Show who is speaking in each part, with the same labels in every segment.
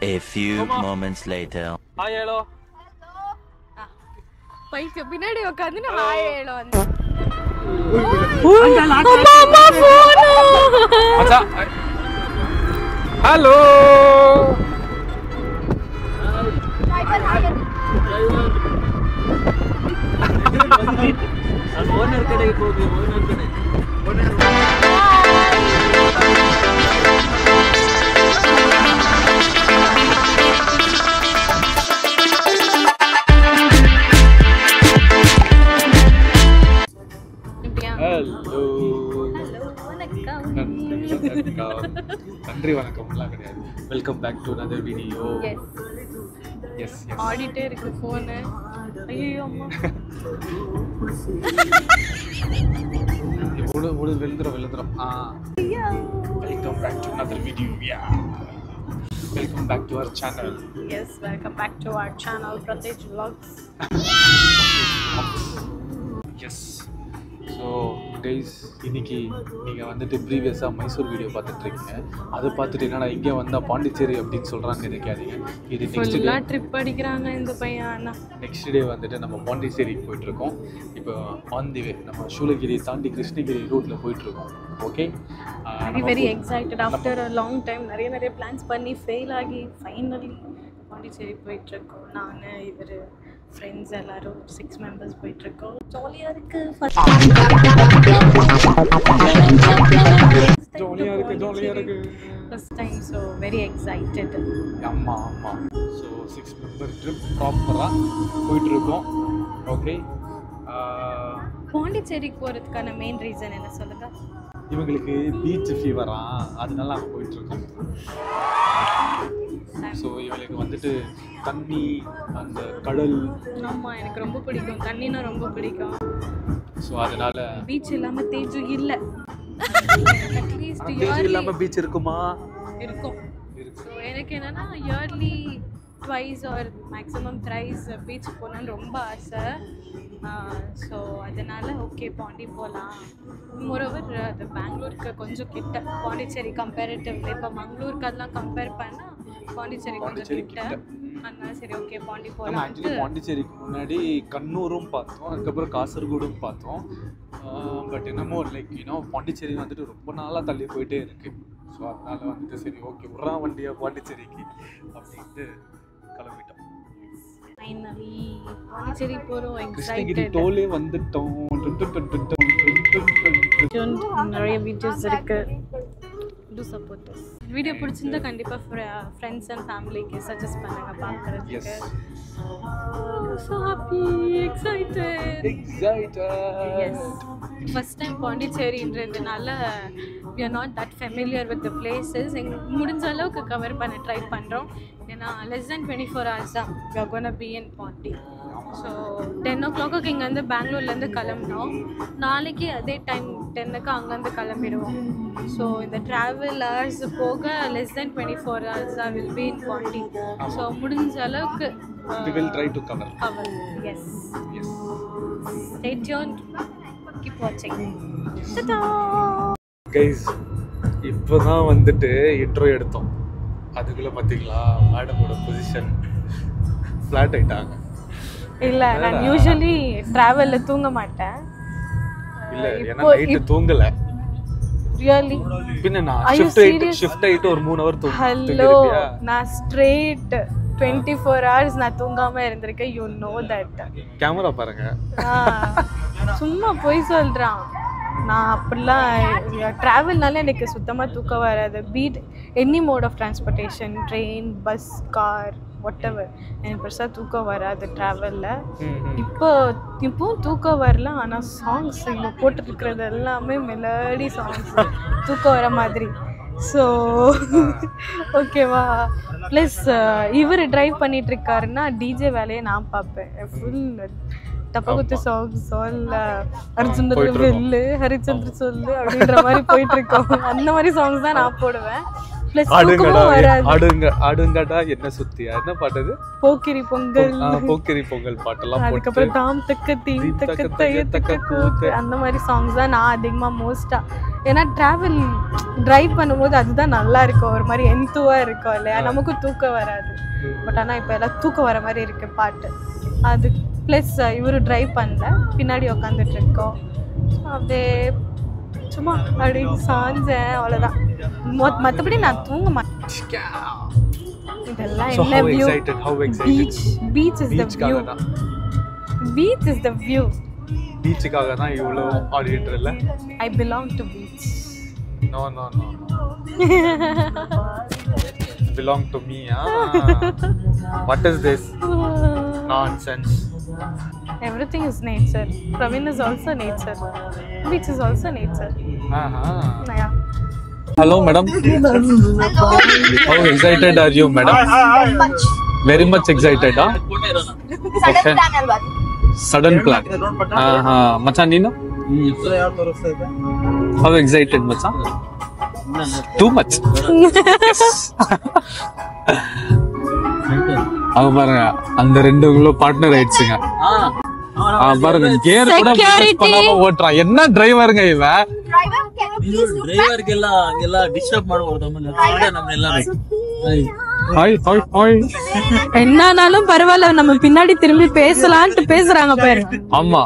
Speaker 1: A few moments later.
Speaker 2: Hi, hello.
Speaker 3: பைக்கு பின்னாடி உட்காந்து நான் ஹாய் ஹலோ வந்து
Speaker 2: ஹலோ ஓனர் கடைக்கு போகுது ஓனர் கடை நன்றி வணக்கம்லாம் கிடையாது. Welcome back to another video. Yes
Speaker 3: ஆடிட்டே இருக்கு ஃபோன். ஐயோ அம்மா
Speaker 2: முழு வெல்துறோம் welcome back to another video. Welcome back to our channel.
Speaker 3: Yes, welcome back to our channel Prateej Vlogs.
Speaker 2: Yes. So guys இன்னைக்கு நீங்கள் வந்துட்டு ப்ரீவியஸாக மைசூர் வீடியோ பார்த்துட்ருக்கீங்க. அதை பார்த்துட்டு என்னடா இங்கே வந்தால் பாண்டிச்சேரி அப்படின்னு சொல்கிறான்னு நினைக்காதீங்க. இது நெக்ஸ்ட் டே
Speaker 3: ட்ரிப் அடிக்கிறாங்க இந்த பையன்.
Speaker 2: நெக்ஸ்ட் டே வந்துட்டு நம்ம பாண்டிச்சேரிக்கு போயிட்டுருக்கோம். இப்போ ஆன் தி வே நம்ம சூளகிரி தாண்டி கிருஷ்ணகிரி ரூட்டில் போயிட்டுருக்கோம். Okay,
Speaker 3: very excited. After a long time நிறைய பிளான்ஸ் பண்ணி ஃபெயில் ஆகி ஃபைனலி பாண்டிச்சேரி போயிட்டுருக்கோம். நான் இவர் ஃப்ரெண்ட்ஸ் எல்லாரும் 6 மெம்பர்ஸ் போயிட்டுருக்கோம். ஜாலியாக இருக்குது. First time, so very excited.
Speaker 2: ஆமாம். ஸோ 6 மெம்பர் ட்ரிப் ப்ராப்பராக போயிட்டுருக்கோம். ஓகே,
Speaker 3: பாண்டிச்சேரிக்கு போகிறதுக்கான மெயின் ரீசன் என்ன சொல்லுங்கள்?
Speaker 2: இவங்களுக்கு பீச் ஃபீவரா, அதனால அங்கே போயிட்டுருக்கோம். ஸோ இவங்களுக்கு வந்துட்டு தண்ணி, அந்த கடல்.
Speaker 3: ஆமாம், எனக்கு ரொம்ப பிடிக்கும். தண்ணினா ரொம்ப பிடிக்கும்.
Speaker 2: ஸோ அதனால
Speaker 3: பீச் இல்லாமல் தேஜு இல்லை. அட்லீஸ்ட்
Speaker 2: இல்லாமல் பீச் இருக்குமா?
Speaker 3: இருக்கும். ஸோ எனக்கு என்னென்னா early twice or maximum thrice beach போகணுன்னு ரொம்ப ஆசை. ஸோ அதனால் ஓகே பாண்டி போகலாம். மோரோவர் அது பெங்களூருக்கு கொஞ்சம் கிட்ட, பாண்டிச்சேரி கம்பேரிட்டிவ்லி. இப்போ மங்களூருக்கு அதெல்லாம் கம்பேர் பண்ணால் பாண்டிச்சேரி கொஞ்சம் கிட்ட. அதனால சரி ஓகே பாண்டி போகலாம்.
Speaker 2: ஆக்சுவலி பாண்டிச்சேரிக்கு முன்னாடி கண்ணூரும் பார்த்தோம், அதுக்கப்புறம் காசர்கோடும் பார்த்தோம். பட் என்னமோ லைக் பாண்டிச்சேரி வந்துட்டு ரொம்ப நாளாக தள்ளி போயிட்டே இருக்குது. ஸோ அதனால வந்துட்டு சரி ஓகே விட்றா வண்டியா பாண்டிச்சேரிக்கு அப்படின்ட்டு கிளம்பிட்டோம்.
Speaker 3: ஃபைனலி பாண்டிச்சேரி போகிறோம்.
Speaker 2: கிருஷ்ணகிரி டோலே வந்துட்டோம்.
Speaker 3: நிறைய வீடியோஸ் இருக்கு. Two support us. வீடியோ பிடிச்சிருந்தா கண்டிப்பாக ஃப்ரெண்ட்ஸ் அண்ட் ஃபேமிலிக்கு சஜஸ்ட் பண்ணுங்க பார்க்குறதுக்கு. So happy, excited. Yes, first time பாண்டிச்சேரின்றதுனால we are not that familiar with the places. முடிஞ்ச அளவுக்கு கவர் பண்ண ட்ரை பண்ணுறோம். ஏன்னா less than 24 hours தான் we are going to be in Pondi. So 10 o'clock இங்கேருந்து பெங்களூர்லேருந்து கிளம்பினோம். நாளைக்கு அதே டைம் 10க்கு அங்கேருந்து கிளம்பிடுவோம். ஸோ இந்த ட்ராவல் ஹவர்ஸ் போக less than 24 hours தான் will be in Pondi. So முடிஞ்ச அளவுக்கு
Speaker 2: we will try to cover.
Speaker 3: Yes. Stay tuned. Keep watching. Ta-da!
Speaker 2: Guys, இப்போ தான் வந்துட்டு இன்ட்ரோ எடுத்தோம். அதுக்குள்ளே பார்த்தீங்களா மேடமோட பொசிஷன் ஃப்ளாட் ஆகிட்டாங்க.
Speaker 3: இல்லை, நான் யூஸ்வலி ட்ராவலில் தூங்க மாட்டேன்.
Speaker 2: இல்லை, ஏன்னா நைட்டு தூங்கலை.
Speaker 3: ரியலி?
Speaker 2: பின்ன நான் ஷிஃப்ட் ஆகிட்டு ஒரு 3 hour தூங்க.
Speaker 3: ஹலோ, நான் ஸ்ட்ரெயிட் 24 hours நான் தூங்காம இருந்திருக்கேன். You know that.
Speaker 2: கேமரா பாருங்க.
Speaker 3: சும்மா போய் சொல்றான். நான் அப்படிலாம் ட்ராவல்னால எனக்கு சுத்தமாக தூக்கம் வராது. Be it any mode of transportation, train, bus, car, whatever, எனக்கு பெருசாக தூக்கம் வராது ட்ராவலில். இப்போவும் தூக்கம் வரல. ஆனால் சாங்ஸ் இங்கே போட்டுருக்கிறது எல்லாமே மெலடி சாங்ஸ், தூக்கம் வர மாதிரி. ஸோ ஓகேவா. ப்ளஸ் இவர் ட்ரைவ் பண்ணிகிட்ருக்காருன்னா டிஜே வேலையை நான் பார்ப்பேன். ஃபுல் தப்பகுத்து சாங்ஸ், அர்ஜுன் வெல்லு, ஹரிச்சந்திர சொல்லு அப்படின்ற மாதிரி போயிட்டுருக்கோம். அந்த மாதிரி சாங்ஸ் தான் நான் போடுவேன். ப்ளஸ் தூக்கமும் வராது.
Speaker 2: ஆடுங்கடா என்ன சுத்தியா, என்ன பாட்டது?
Speaker 3: போக்கிரி பொங்கல்.
Speaker 2: போக்கிரி பொங்கல் பாட்டெல்லாம்.
Speaker 3: அதுக்கப்புறம் தாம் தக்க தீம் தக்க தைய தக்க கூத்து, அந்த மாதிரி சாங்ஸ் தான் நான் அதிகமாக மோஸ்ட்டாக ஏன்னா ட்ராவல் ட்ரைவ் பண்ணும்போது அதுதான் நல்லா இருக்கும், ஒரு மாதிரி எந்துவாக இருக்கும் இல்லையா, நமக்கும் தூக்கம் வராது. பட் ஆனால் இப்போ எல்லாம் தூக்கம் வர மாதிரி இருக்கு பாட்டு. அது ப்ளஸ் இவரு ட்ரைவ் பண்ணல, பின்னாடி உக்காந்துட்டு இருக்கோம். அப்படியே சும்மா அப்படி சாஞ்சேன், அவ்வளோதான். மற்றபடி நான் தூங்க மாட்டேன். இதெல்லாம் என்ன view, beach is the view, beach is the view.
Speaker 2: பீச்சுக்காக தான் இவ்வளோ ஆடிட்டு இல்ல.
Speaker 3: I belong to beach.
Speaker 2: No no no belong to me. What is this nonsense?
Speaker 3: Everything is nature. Praveen is also nature. Beach is also nature. Yeah.
Speaker 2: Hello madam. How excited are you madam? Very much excited. Okay. Sudden plan. Macha neenu? How excited macha? Too much. அவங்க பாருங்க அந்த ரெண்டுக்குள்ள partner ஆயிடுச்சுங்க. பாருங்க care கூட பண்ணாம ஓட்டுறான். என்ன டிரைவருங்க இவன்?
Speaker 4: டிரைவருக்கு எல்லாம் டிஸ்டர்ப் பண்ணுவாங்க நம்ம எல்லாரும்.
Speaker 3: என்னானாலும் பரவாயில்ல, நம்ம பின்னாடி திரும்பி பேசலான்ட்டு பேசுறாங்க பாரு.
Speaker 2: ஆமா,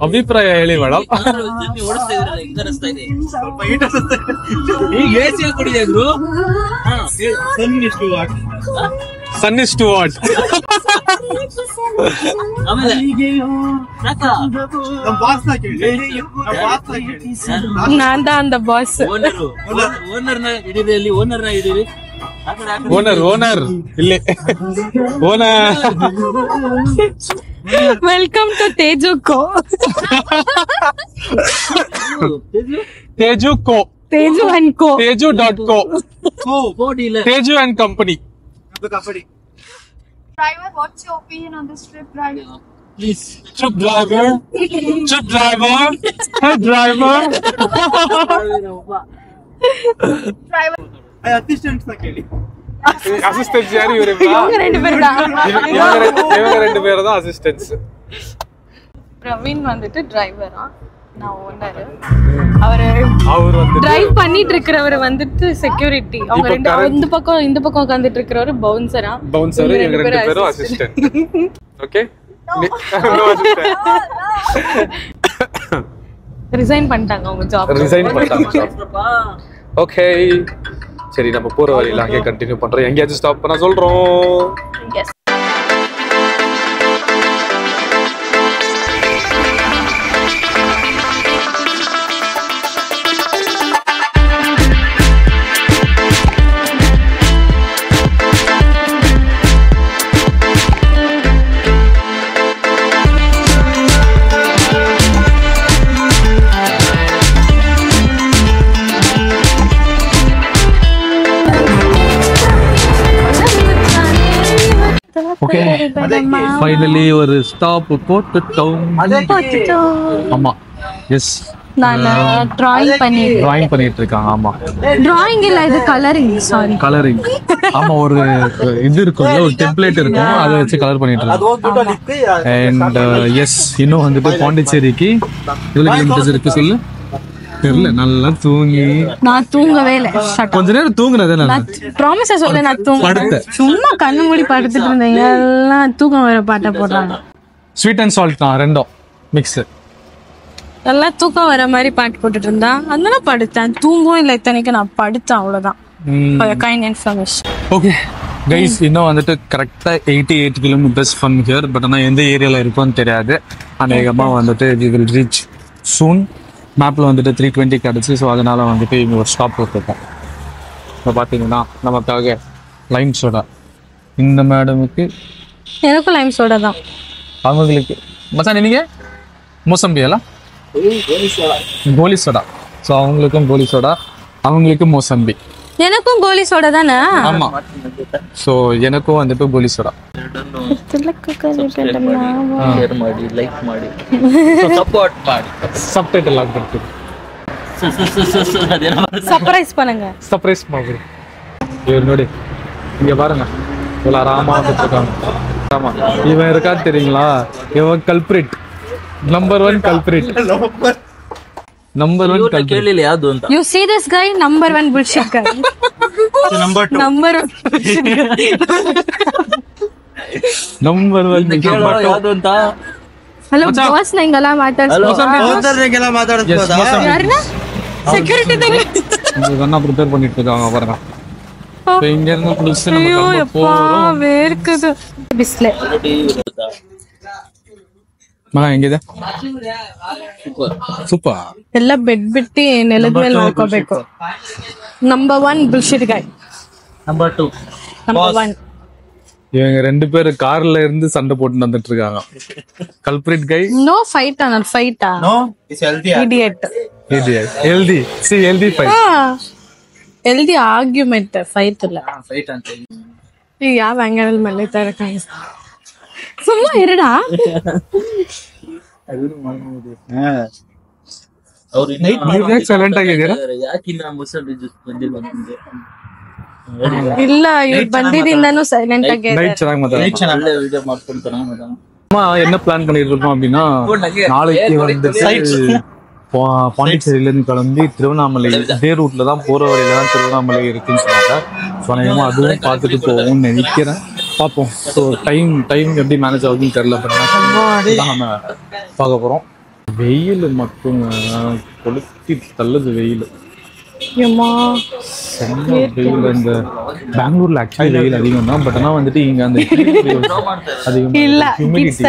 Speaker 2: ಅಭಿಪ್ರಾಯ ಹೇಳಿ madam. Sun is to what?
Speaker 3: நான் தான் அந்த பாஸ்.
Speaker 2: ಓನರ್ ಇಲ್ಲಿ owner.
Speaker 3: Welcome to Teju co.
Speaker 2: Teju co,
Speaker 3: Teju and co,
Speaker 2: teju.co, Teju and company.
Speaker 5: Driver, what's your opinion on this trip, driver?
Speaker 4: Please.
Speaker 2: Chup driver. Hey driver.
Speaker 5: Driver.
Speaker 2: Assistance யாரு? இவங்க
Speaker 3: ரெண்டு பேர் தான்.
Speaker 2: இவங்க ரெண்டு பேர் தான் அசிஸ்டன்ஸ்.
Speaker 3: பிரவீன் வந்துட்டு டிரைவரா, நான் ஓனர். அவர்
Speaker 2: வந்து
Speaker 3: டிரைவ் பண்ணிட்டு இருக்கிறவர் வந்துட்டு செக்யூரிட்டி. அவங்க ரெண்டு இந்த பக்கம் உட்கார்ந்துட்டு இருக்கிறவர் பவுன்சரா.
Speaker 2: பவுன்சர் இவங்க ரெண்டு பேரும் assistant. Okay, no assistant.
Speaker 3: Resign பண்ணிட்டாங்க அவங்க ஜாப்.
Speaker 2: ரிசைன் பண்ணிட்டாங்க. ஓகே, சரி நம்ம போற வழியில அங்கே கண்டினியூ பண்றோம். எங்கேயாச்சும் ஸ்டாப் பண்ண சொல்றோம்.
Speaker 3: எஸ்.
Speaker 2: ஓகே, ஃபைனலி ஒரு ஸ்டாப் போட்டுட்டோம். ஆமா, எஸ்.
Speaker 3: நான் டிராயிங்
Speaker 2: பண்ணிட்டு இருக்காங்க. ஆமா,
Speaker 3: டிராயிங் இல்ல, இது கலரிங். Sorry,
Speaker 2: colouring. ஆமா, ஒரு இது இருக்கும்ல, ஒரு டெம்ப்ளேட் இருக்கும், அதை வச்சு கலர் பண்ணிட்டு இருக்காங்க. அண்ட் எஸ், இன்னும் வந்துட்டு பாண்டிச்சேரிக்கு எவ்வளவு கிலோமீட்டர்ஸ் இருக்கு சொல்லு? தெரியல. நல்லா தூங்கி
Speaker 3: நான் தூங்கவே இல்ல.
Speaker 2: கொஞ்ச நேரம் தூங்குனதே நான்
Speaker 3: ப்ராமிஸா சொல்ல, நான் தூங்கிட்டேன். சும்மா கண்ணு மூடி படுத்துட்டு இருந்தேன். எல்லாம் தூக்கம் வர பாட்டை போடுறாங்க.
Speaker 2: ஸ்வீட் அண்ட் சால்ட் தான் ரெண்டும் மிக்ஸ்.
Speaker 3: எல்லாம் தூக்கம் வர மாதிரி பாட்டு போட்டுட்டு இருந்தா, அதனால படுத்தேன். தூங்கவும் இல்லை, இத்தனைக்கு நான் படுத்தேன், அவ்வளவுதான். Kind information.
Speaker 2: ஓகே கைஸ், இன்னும் வந்துட்டு கரெக்டாக 88 கிலோமீட்டர்ஸ் ஃப்ரம் ஹியர். பட் ஆனால் எந்த ஏரியாவில் இருக்கும்னு தெரியாது. அநேகமாக வந்துட்டு வி வில் ரீச் சூன். மேப்பில் வந்துட்டு 320 கிடச்சி. ஸோ அதனால் வந்துட்டு இங்கே ஒரு ஸ்டாப் போட்டுருக்கோம். இப்போ பார்த்தீங்கன்னா நமக்காக லைம் சோடா. இந்த மேடமுக்கு
Speaker 3: எனக்கும் லைம் சோடா தான்.
Speaker 2: அவங்களுக்கு மச்சான் நீங்கள் மோசம்பியலா கோலி சோடா. ஸோ அவங்களுக்கும் கோலி சோடா, அவங்களுக்கும் மோசம்பி.
Speaker 3: எனக்கும் கோலி சோடா தானே?
Speaker 2: ஆமா, ஸோ எனக்கும் வந்துட்டு கோலி சோடா.
Speaker 4: ಲೈಕ್ ಮಾಡಿ ಸಪೋರ್ಟ್ ಮಾಡಿ
Speaker 2: ಸಬ್ಟೈಟಲ್ ಆಗ್ಬಿಡ್ತು.
Speaker 3: சர்ப்ரைஸ் பண்ணுங்க.
Speaker 2: சர்ப்ரைஸ் மாதிரி இவர் ನೋಡಿ இங்க பாருங்க, இவ்வளோ ஆராமா இருக்காங்க. ஆமா, இவன் இருக்கான்னு தெரியுங்களா? இவன் culprit. Number 1 culprit. Number 1 culprit.
Speaker 4: ಕೇಳಿಲ್ಲ ಯಾವುದು ಅಂತ.
Speaker 3: You see this guy, number 1 bullshit guy.
Speaker 6: Number 2.
Speaker 3: Number 1.
Speaker 2: Number 1
Speaker 4: ಕೇಳೋ ಯಾವುದು ಅಂತ.
Speaker 3: Hello boss, ನಾ ಹಿಂಗೆಲ್ಲ
Speaker 6: ಹೋದರ್ಗೆಲ್ಲ ಮಾತಾಡ್ಬೋದಾ?
Speaker 3: ಯಾರನ್ನ ಸೆಕ್ಯೂರಿಟಿ ದಲ್ಲಿ
Speaker 2: ಇದನ್ನ ಪ್ರಿಪೇರ್ பண்ணிட்டு பாருங்க. So இங்க இருந்து குளிச்சு நம்ம
Speaker 3: ಅಯ್ಯೋ
Speaker 2: கிளம்ப
Speaker 3: ಯಪ್ಪಾ
Speaker 2: போறோம்.
Speaker 3: ಬೇರ್ಕದು ಬಿಸ್ಲೆ
Speaker 2: ಮಗ ಹೆಂಗಿದೆ? ಸೂಪರ್.
Speaker 3: ಎಲ್ಲ ಬೆಡ್ ಬಿಟ್ಟು ನೆಲದ ಮೇಲೆ ಮಾಡ್ಕೋಬೇಕು. Number 1 bullshit guy.
Speaker 4: Number 2.
Speaker 3: Number 1.
Speaker 2: இவங்க ரெண்டு பேரும் கார்ல இருந்து சண்டை போட்டு வந்துட்டு இருக்காங்க. Culprit guy.
Speaker 3: No fight not fight.
Speaker 6: No, it's healthy.
Speaker 3: Idiot.
Speaker 2: Healthy. See healthy fight.
Speaker 3: Healthy argument fight ಇಲ್ಲ.
Speaker 4: ಫೈಟ್ ಅಂತ.
Speaker 3: ಈ ಯಾವ ಆಂಗಲ್ ಮೇಲೆ ತರ ಕಾಣಿಸ. ಸುಮ್ಮನೆ ಇರಡಾ.
Speaker 4: ಅವ್ರು
Speaker 2: ನೀವು ಸೈಲೆಂಟ್ ಆಗಿದ್ದೀರಾ?
Speaker 4: ಯಾಕಿನ್ನ ಮುಸಲ್ಮಾನ್ ಜ್ಯೂಸ್ ಬಂದಿಲ್ಲ ನಿಮಗೆ?
Speaker 3: ಇಲ್ಲ ಇವ್ರು ಬಂದಿದಿಂದನೂ ಸೈಲೆಂಟ್ ಆಗಿ
Speaker 2: நைட் ಚೆನ್ನಾಗಿ ಮಾತಾಡ್ತಾರೆ.
Speaker 4: ಒಳ್ಳೆ ವಿಡಿಯೋ ಮಾಡ್ಕೊಂತಾನ
Speaker 2: அம்மா என்ன பிளான் பண்ணிட்டு இருக்கோம் அப்படின்னா நாளைக்கு வந்து பாண்டிச்சேரியில இருந்து கிளம்பி திருவண்ணாமலை இதே ரூட்ல தான் போற வழியில தான் திருவண்ணாமலை இருக்குன்னு சொன்னாங்க. ஸோ அநேகமா அதுவும் பார்த்துட்டு போவோம்னு நினைக்கிறேன். பார்ப்போம். ஸோ டைம் எப்படி மேனேஜ் ஆகுதுன்னு தெரியல. நம்ம பார்க்க போறோம். வெயில் மட்டும் கொளுத்தி தள்ளுது வெயில். செம்ம வெயில். இந்த பெங்களூர்ல ஆக்சுவலி வெயில் அதிகம் தான். பட் ஆனா வந்துட்டு இங்க அந்த அதிகம்
Speaker 3: இல்ல
Speaker 2: ஹியூமிடிட்டி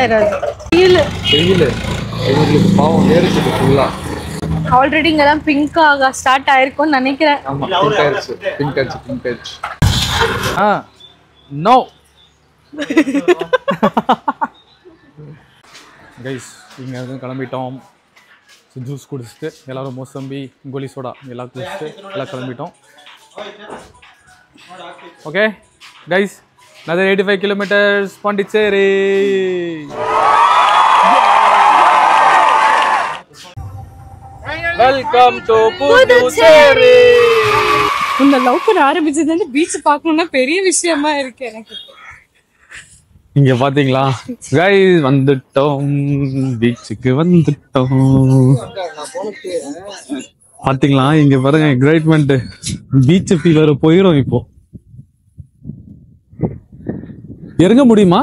Speaker 3: வெயில்
Speaker 2: எங்களுக்கு பாவம் வேர்க்குது ஃபுல்லா.
Speaker 3: ஆல்ரெடி இங்கதான் பிங்க் ஆக ஸ்டார்ட் ஆயிருக்கும்னு நினைக்கிறேன்.
Speaker 2: ஆமா பிங்க் ஆயிடுச்சு. நோ கைஸ் இங்க இருந்து கிளம்பிட்டோம். ஜூஸ் குடிச்சிட்டு எல்லாரும் மோசம்பி கோலி சோடா எல்லாம் குடிச்சிட்டு எல்லாம் கிளம்பிட்டோம். Okay guys, another 85 kilometers Pondicherry. Welcome to Puducherry.
Speaker 3: இந்த லவ் பண்ண ஆரம்பிச்சது வந்து பீச் பார்க்கணும்னா பெரிய விஷயமா இருக்கு எனக்கு.
Speaker 2: இங்க பாத்தீங்களா கைஸ், வந்துட்டோம் பீச்சுக்கு வந்துட்டோம். பாத்தீங்களா இங்க பாருங்க எக்ஸைட்மெண்ட். பீச் ஃபீவர் போயிடும். இப்போ இறங்க முடியுமா?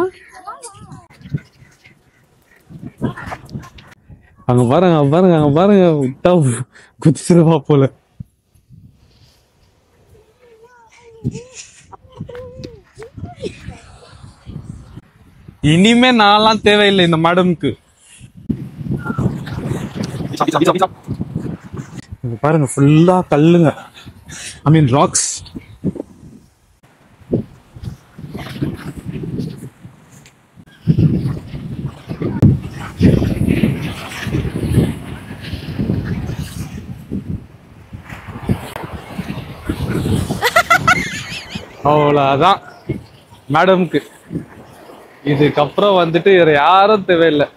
Speaker 2: அங்க பாருங்க விட்டா குதிச்சிருவா போல. இனிமே நான்லாம் தேவையில்லை இந்த மேடம்க்கு. பாருங்க ஃபுல்லா கல்லுங்க. ஐ மீன் ராக்ஸ். அவ்வளவுதான் மேடம்க்கு. இதுக்கப்புறம் வந்துட்டு வேற யாரும் தேவையில்லை.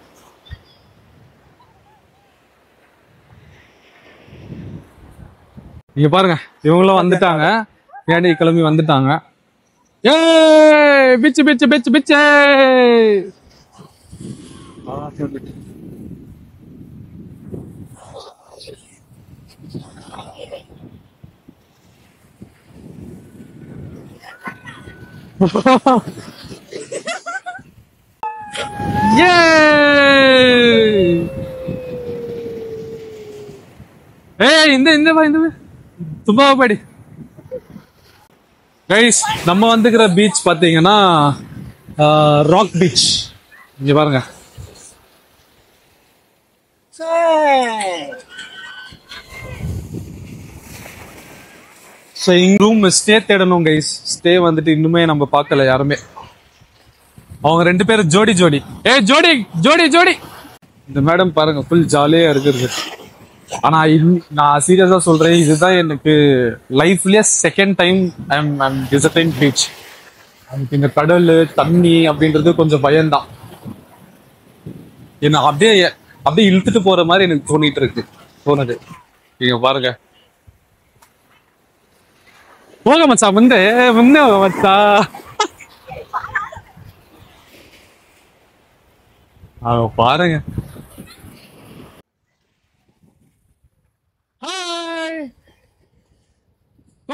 Speaker 2: இங்க பாருங்க இவங்களும் வந்துட்டாங்க. ஏடி கிளம்பி வந்துட்டாங்க. ஏய் பிச்சு பிச்சு பிச்சு பிச்சு. இந்த சும்மா படி கைஸ். நம்ம வந்துக்கிற பீச் பாத்தீங்கன்னா ராக் பீச். இங்க பாருங்க. ஸோ இங்க ரூம் ஸ்டே தேடணும் கைஸ். ஸ்டே வந்துட்டு இன்னுமே நம்ம பார்க்கல யாருமே. அவங்க ரெண்டு பேரும் ஜோடி ஜோடி. இந்த மேடம் பாருங்க ஃபுல் ஜாலியா இருக்குது. ஆனா நான் சீரியஸா சொல்றேன், இதுதான் எனக்கு லைஃப்லயே second time I am visiting beach. எனக்கு இந்த கடல் தண்ணி அப்படின்றது கொஞ்சம் பயம்தான். என்ன அப்படியே இழுத்துட்டு போற மாதிரி எனக்கு தோணுது. நீங்க பாருங்க. போக மச்சா முன்னே மச்சா. பாருங்க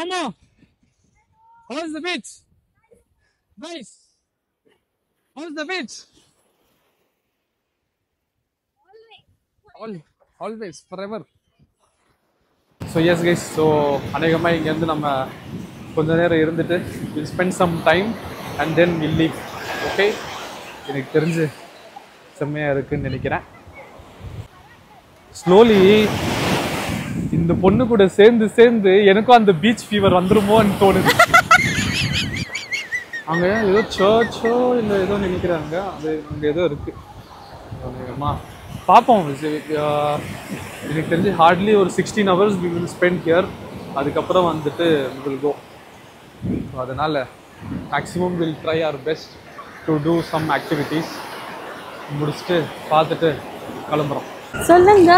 Speaker 2: Come on. How's the beach? Nice. How's the beach? Always, forever. So yes guys, so அநேகமாக இங்கேருந்து நம்ம கொஞ்ச நேரம் இருந்துட்டு we'll spend some time and then we'll leave. Okay? எனக்கு தெரிஞ்சு செம்மையாக இருக்குன்னு நினைக்கிறேன். ஸ்லோலி இந்த பொண்ணு கூட சேர்ந்து எனக்கும் அந்த பீச் ஃபீவர் வந்துருமோன்னு தோணுது. அங்கே ஏதோ சர்ச்சோ இல்லை ஏதோ நினைக்கிறாங்க, அது அங்கே ஏதோ இருக்குது. அம்மா பார்ப்போம். எனக்கு தெரிஞ்சு ஹார்ட்லி ஒரு 16 hours we will spend here. அதுக்கப்புறம் வந்துட்டு we will go. ஸோ அதனால் maximum will try our best to do some activities. முடிச்சுட்டு பார்த்துட்டு கிளம்புறோம்.
Speaker 3: சொல்லுங்க.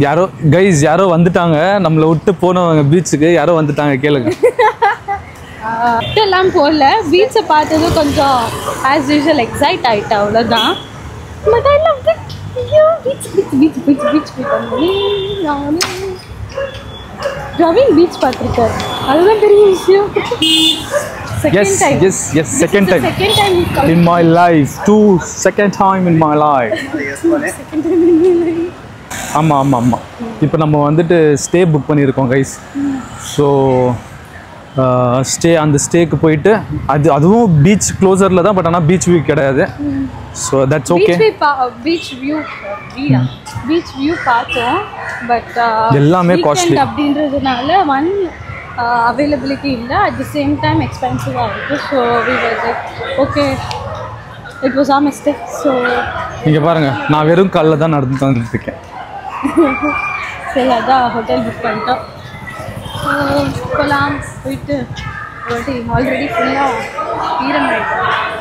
Speaker 2: யாரோ வந்துட்டாங்க, நம்மளை விட்டு போனவங்க பீச்சுக்கு யாரோ வந்துட்டாங்க, கேளுங்க.
Speaker 3: எல்லாம் போகல, பீச்சை பார்த்ததும் கொஞ்சம் ஆஸ் யூஷுவல் எக்ஸைட் ஆகிட்டேன், அவ்வளோதான். But I love it. ஐயோ பீச் ரவீன் பீச் பார்த்துருக்காரு, அதுதான் பெரிய விஷயம்.
Speaker 2: Yes, second time in my life. Second time in my life. ஆமாம். இப்போ நம்ம வந்துட்டு ஸ்டே புக் பண்ணியிருக்கோம் கைஸ். ஸோ அந்த ஸ்டேக்கு போயிட்டு அதுவும் பீச் க்ளோசரில் தான், பட் ஆனால் பீச் வியூ கிடையாது. So that's okay.
Speaker 3: Beach view பார்த்தோம், பட்
Speaker 2: எல்லாமே காஸ்ட்லி
Speaker 3: அப்படின்றதுனால அவைலபிலிட்டி இல்லை. அட் தி சேம் டைம் எக்ஸ்பென்சிவாக இருக்குது. So we were like okay, it was our mistake. ஸோ
Speaker 2: நீங்கள் பாருங்கள், நான் வெறும் காலில் தான் நடந்து வந்துட்டுருக்கேன்.
Speaker 3: சரி, அதான் ஹோட்டல் புக் பண்ணிட்டோம். போகலாம், போயிட்டு ஆல்ரெடி ஃபுல்லாக ஈரமாயிடும்.